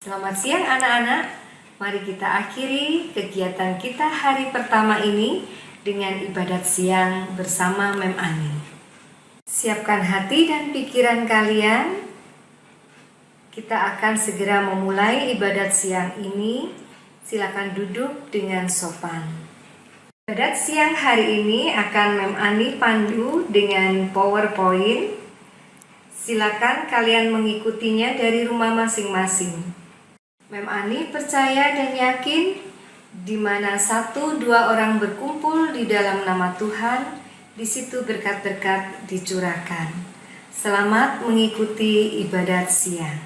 Selamat siang anak-anak, mari kita akhiri kegiatan kita hari pertama ini dengan ibadat siang bersama Mem Ani. Siapkan hati dan pikiran kalian, kita akan segera memulai ibadat siang ini. Silakan duduk dengan sopan. Ibadat siang hari ini akan Mem Ani pandu dengan PowerPoint. Silakan kalian mengikutinya dari rumah masing-masing. Mem Ani percaya dan yakin di mana 1-2 orang berkumpul di dalam nama Tuhan, di situ berkat-berkat dicurahkan. Selamat mengikuti ibadat siang.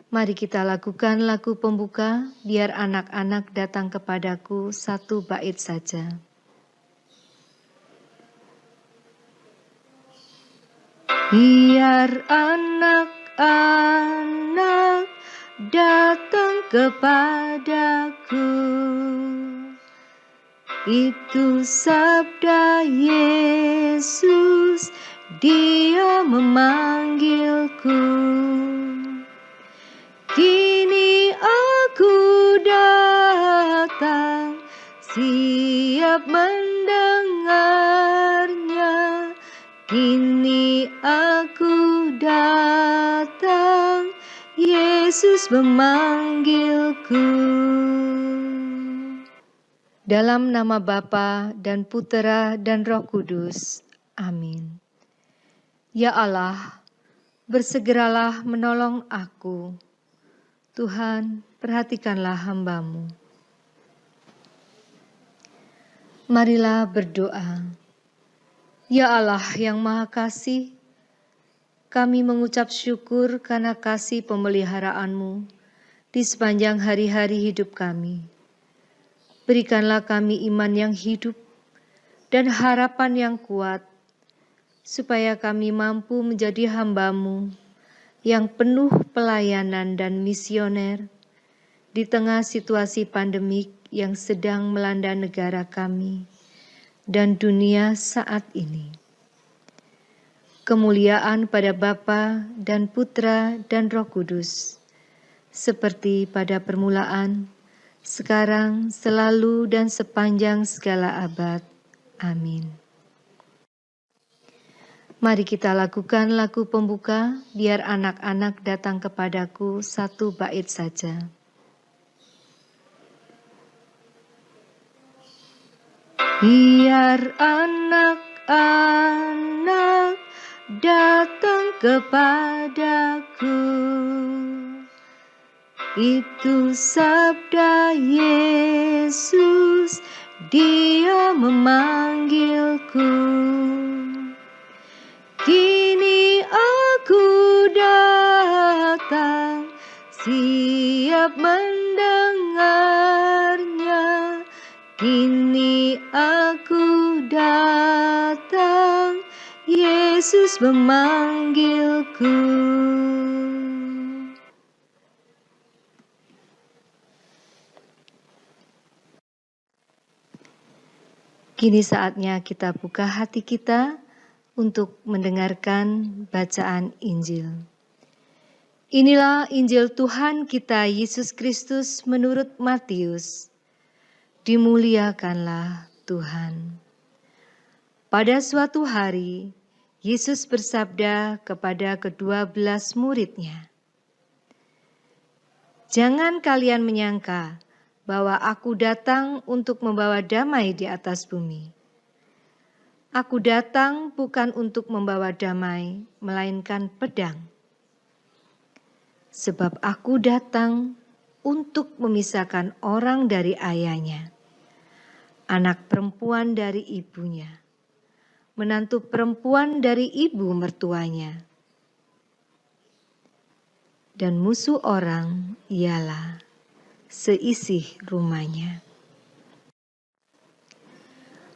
Mari kita lakukan lagu pembuka, biar anak-anak datang kepadaku 1 bait saja. Biar anak-anak datang kepadaku, itu sabda Yesus, Dia memanggilku. Kini aku datang, siap mendengarnya. Kini aku datang, Yesus memanggilku. Dalam nama Bapa dan Putera dan Roh Kudus. Amin. Ya Allah, bersegeralah menolong aku. Tuhan, perhatikanlah hamba-Mu. Marilah berdoa. Ya Allah yang Maha Kasih, kami mengucap syukur karena kasih pemeliharaan-Mu di sepanjang hari-hari hidup kami. Berikanlah kami iman yang hidup dan harapan yang kuat, supaya kami mampu menjadi hamba-Mu yang penuh pelayanan dan misioner di tengah situasi pandemik yang sedang melanda negara kami dan dunia saat ini. Kemuliaan pada Bapa dan Putra dan Roh Kudus, seperti pada permulaan, sekarang, selalu, dan sepanjang segala abad. Amin. Mari kita lakukan lagu pembuka, biar anak-anak datang kepadaku 1 bait saja. Biar anak-anak datang kepadaku, itu sabda Yesus, Dia memanggilku. Kini aku datang, siap mendengarnya. Kini aku datang, Yesus memanggilku. Kini saatnya kita buka hati kita untuk mendengarkan bacaan Injil. Inilah Injil Tuhan kita Yesus Kristus menurut Matius. Dimuliakanlah Tuhan. Pada suatu hari, Yesus bersabda kepada ke-12 murid-Nya, "Jangan kalian menyangka bahwa aku datang untuk membawa damai di atas bumi. Aku datang bukan untuk membawa damai, melainkan pedang. Sebab aku datang untuk memisahkan orang dari ayahnya, anak perempuan dari ibunya, menantu perempuan dari ibu mertuanya. Dan musuh orang ialah seisi rumahnya.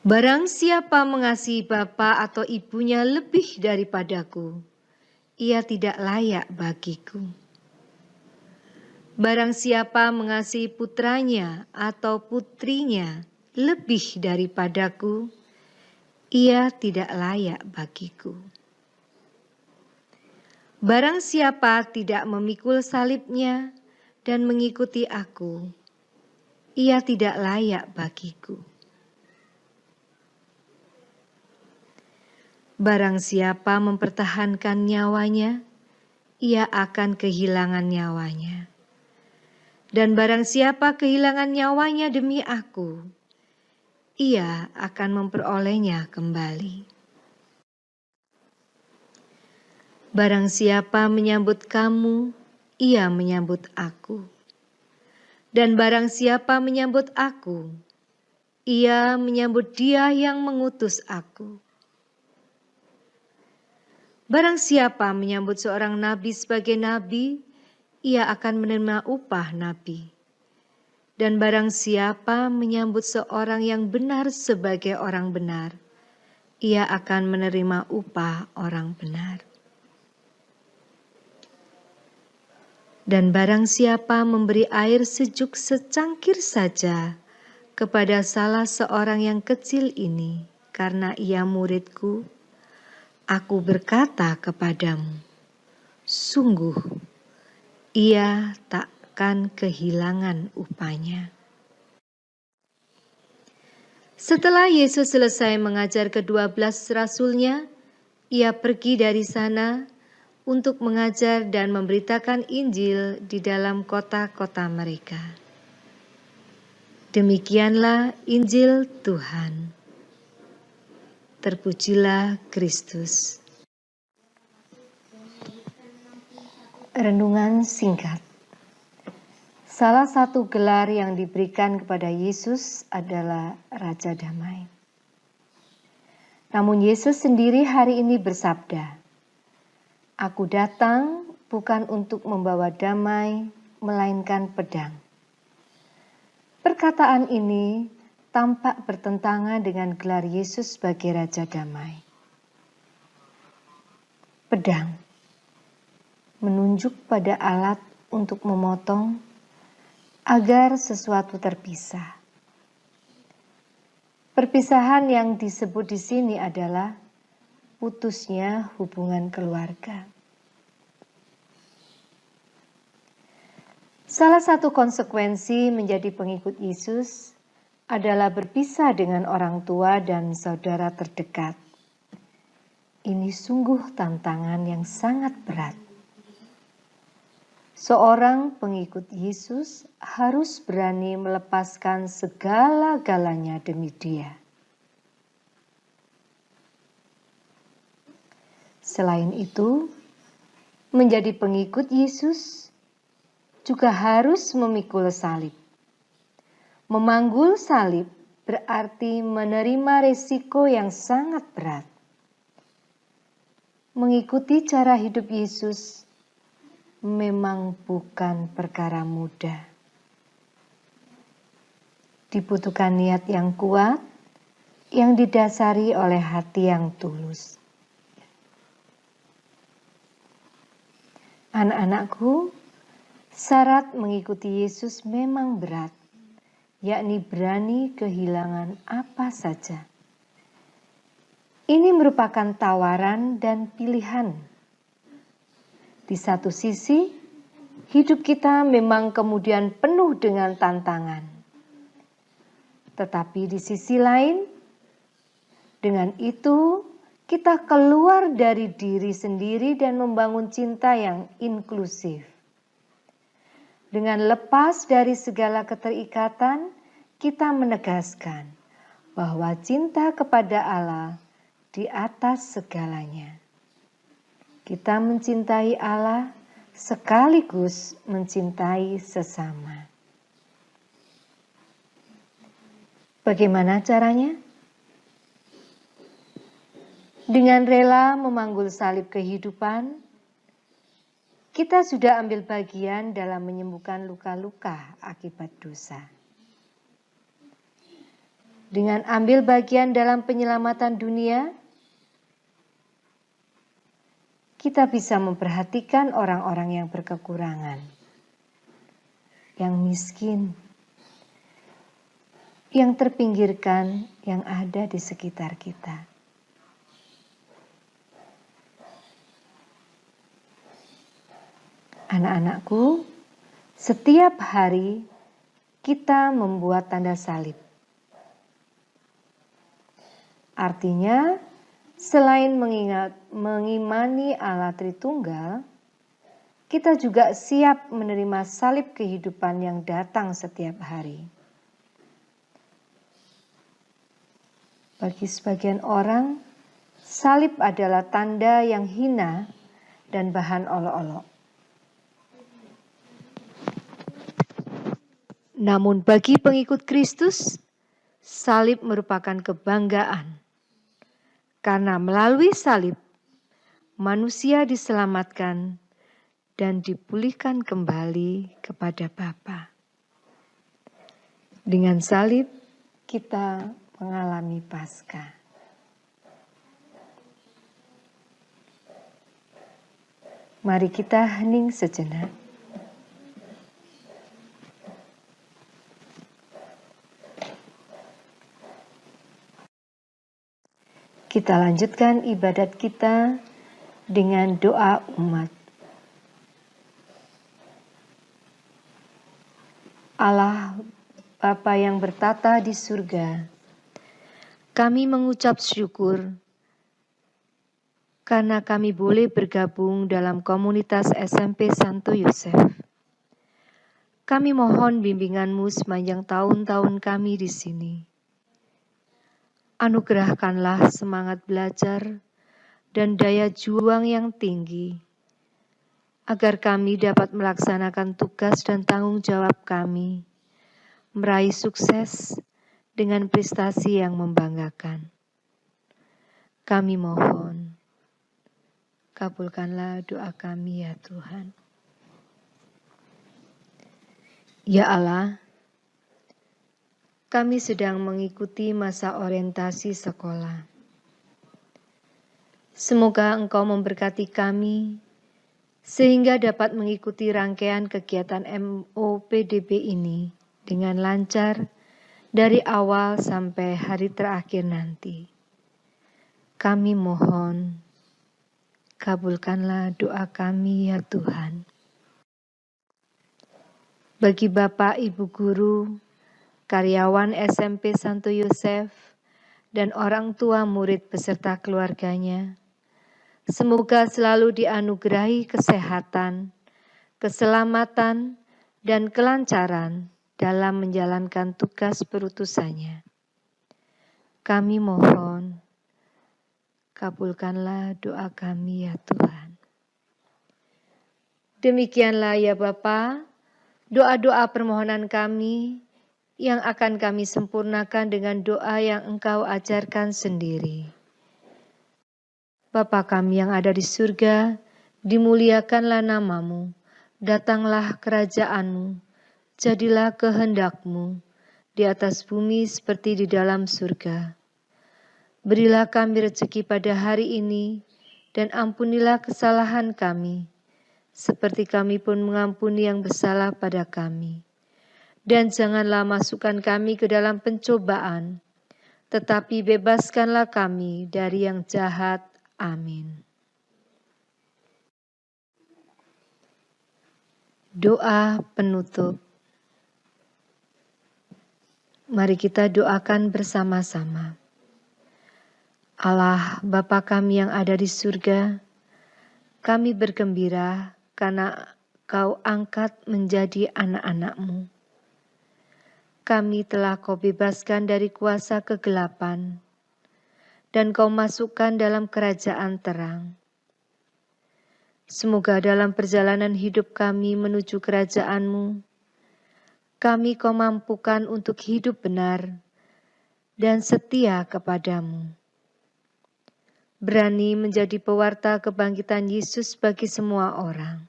Barang siapa mengasihi bapa atau ibunya lebih daripadaku, ia tidak layak bagiku. Barang siapa mengasihi putranya atau putrinya lebih daripadaku, ia tidak layak bagiku. Barang siapa tidak memikul salibnya dan mengikuti aku, ia tidak layak bagiku. Barang siapa mempertahankan nyawanya, ia akan kehilangan nyawanya. Dan barang siapa kehilangan nyawanya demi aku, ia akan memperolehnya kembali. Barang siapa menyambut kamu, ia menyambut aku. Dan barang siapa menyambut aku, ia menyambut Dia yang mengutus aku. Barang siapa menyambut seorang nabi sebagai nabi, ia akan menerima upah nabi. Dan barang siapa menyambut seorang yang benar sebagai orang benar, ia akan menerima upah orang benar. Dan barang siapa memberi air sejuk secangkir saja kepada salah seorang yang kecil ini, karena ia muridku, aku berkata kepadamu, sungguh ia takkan kehilangan upahnya. Setelah Yesus selesai mengajar ke-12 rasulnya, ia pergi dari sana untuk mengajar dan memberitakan Injil di dalam kota-kota mereka. Demikianlah Injil Tuhan. Terpujilah Kristus. Renungan singkat. Salah satu gelar yang diberikan kepada Yesus adalah Raja Damai. Namun Yesus sendiri hari ini bersabda, "Aku datang bukan untuk membawa damai, melainkan pedang." Perkataan ini tampak bertentangan dengan gelar Yesus sebagai Raja Damai. Pedang menunjuk pada alat untuk memotong agar sesuatu terpisah. Perpisahan yang disebut di sini adalah putusnya hubungan keluarga. Salah satu konsekuensi menjadi pengikut Yesus adalah berpisah dengan orang tua dan saudara terdekat. Ini sungguh tantangan yang sangat berat. Seorang pengikut Yesus harus berani melepaskan segala-galanya demi Dia. Selain itu, menjadi pengikut Yesus juga harus memikul salib. Memanggul salib berarti menerima risiko yang sangat berat. Mengikuti cara hidup Yesus memang bukan perkara mudah. Dibutuhkan niat yang kuat, yang didasari oleh hati yang tulus. Anak-anakku, syarat mengikuti Yesus memang berat, yakni berani kehilangan apa saja. Ini merupakan tawaran dan pilihan. Di satu sisi, hidup kita memang kemudian penuh dengan tantangan. Tetapi di sisi lain, dengan itu kita keluar dari diri sendiri dan membangun cinta yang inklusif. Dengan lepas dari segala keterikatan, kita menegaskan bahwa cinta kepada Allah di atas segalanya. Kita mencintai Allah sekaligus mencintai sesama. Bagaimana caranya? Dengan rela memanggul salib kehidupan, kita sudah ambil bagian dalam menyembuhkan luka-luka akibat dosa. Dengan ambil bagian dalam penyelamatan dunia, kita bisa memperhatikan orang-orang yang berkekurangan, yang miskin, yang terpinggirkan, yang ada di sekitar kita. Anak-anakku, setiap hari kita membuat tanda salib. Artinya, selain mengimani Allah Tritunggal, kita juga siap menerima salib kehidupan yang datang setiap hari. Bagi sebagian orang, salib adalah tanda yang hina dan bahan olok-olok. Namun bagi pengikut Kristus, salib merupakan kebanggaan. Karena melalui salib, manusia diselamatkan dan dipulihkan kembali kepada Bapa. Dengan salib, kita mengalami Paskah. Mari kita hening sejenak. Kita lanjutkan ibadat kita dengan doa umat. Allah Bapa yang bertata di surga, kami mengucap syukur karena kami boleh bergabung dalam komunitas SMP Santo Yosef. Kami mohon bimbingan-Mu sepanjang tahun-tahun kami di sini. Anugerahkanlah semangat belajar dan daya juang yang tinggi, agar kami dapat melaksanakan tugas dan tanggung jawab kami, meraih sukses dengan prestasi yang membanggakan. Kami mohon, kabulkanlah doa kami ya Tuhan. Ya Allah, kami sedang mengikuti masa orientasi sekolah. Semoga Engkau memberkati kami, sehingga dapat mengikuti rangkaian kegiatan MOPDB ini dengan lancar dari awal sampai hari terakhir nanti. Kami mohon, kabulkanlah doa kami ya Tuhan. Bagi Bapak, Ibu Guru, karyawan SMP Santo Yosef, dan orang tua murid beserta keluarganya, semoga selalu dianugerahi kesehatan, keselamatan, dan kelancaran dalam menjalankan tugas perutusannya. Kami mohon, kabulkanlah doa kami ya Tuhan. Demikianlah ya Bapa, doa-doa permohonan kami yang akan kami sempurnakan dengan doa yang Engkau ajarkan sendiri. Bapa kami yang ada di surga, dimuliakanlah nama-Mu, datanglah kerajaan-Mu, jadilah kehendak-Mu, di atas bumi seperti di dalam surga. Berilah kami rezeki pada hari ini, dan ampunilah kesalahan kami, seperti kami pun mengampuni yang bersalah pada kami. Dan janganlah masukkan kami ke dalam pencobaan, tetapi bebaskanlah kami dari yang jahat. Amin. Doa penutup. Mari kita doakan bersama-sama. Allah Bapa kami yang ada di surga, kami bergembira karena Kau angkat menjadi anak-anak-Mu. Kami telah Kau bebaskan dari kuasa kegelapan, dan Kau masukkan dalam kerajaan terang. Semoga dalam perjalanan hidup kami menuju kerajaan-Mu, kami Kau mampukan untuk hidup benar dan setia kepada-Mu. Berani menjadi pewarta kebangkitan Yesus bagi semua orang.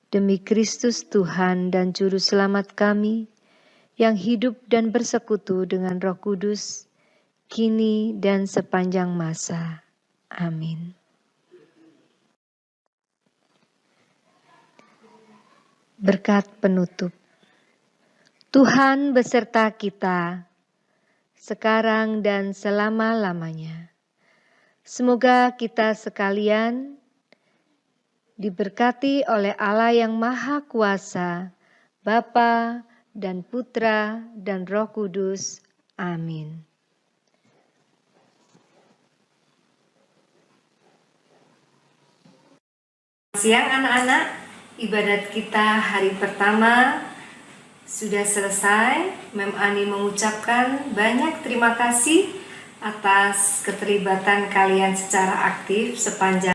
Demi Kristus Tuhan dan Juru Selamat kami, yang hidup dan bersekutu dengan Roh Kudus, kini dan sepanjang masa. Amin. Berkat penutup. Tuhan beserta kita, sekarang dan selama-lamanya. Semoga kita sekalian diberkati oleh Allah yang Maha Kuasa, Bapa dan Putra dan Roh Kudus. Amin. Siang anak-anak, ibadat kita hari pertama sudah selesai. Mem Ani mengucapkan banyak terima kasih atas keterlibatan kalian secara aktif sepanjang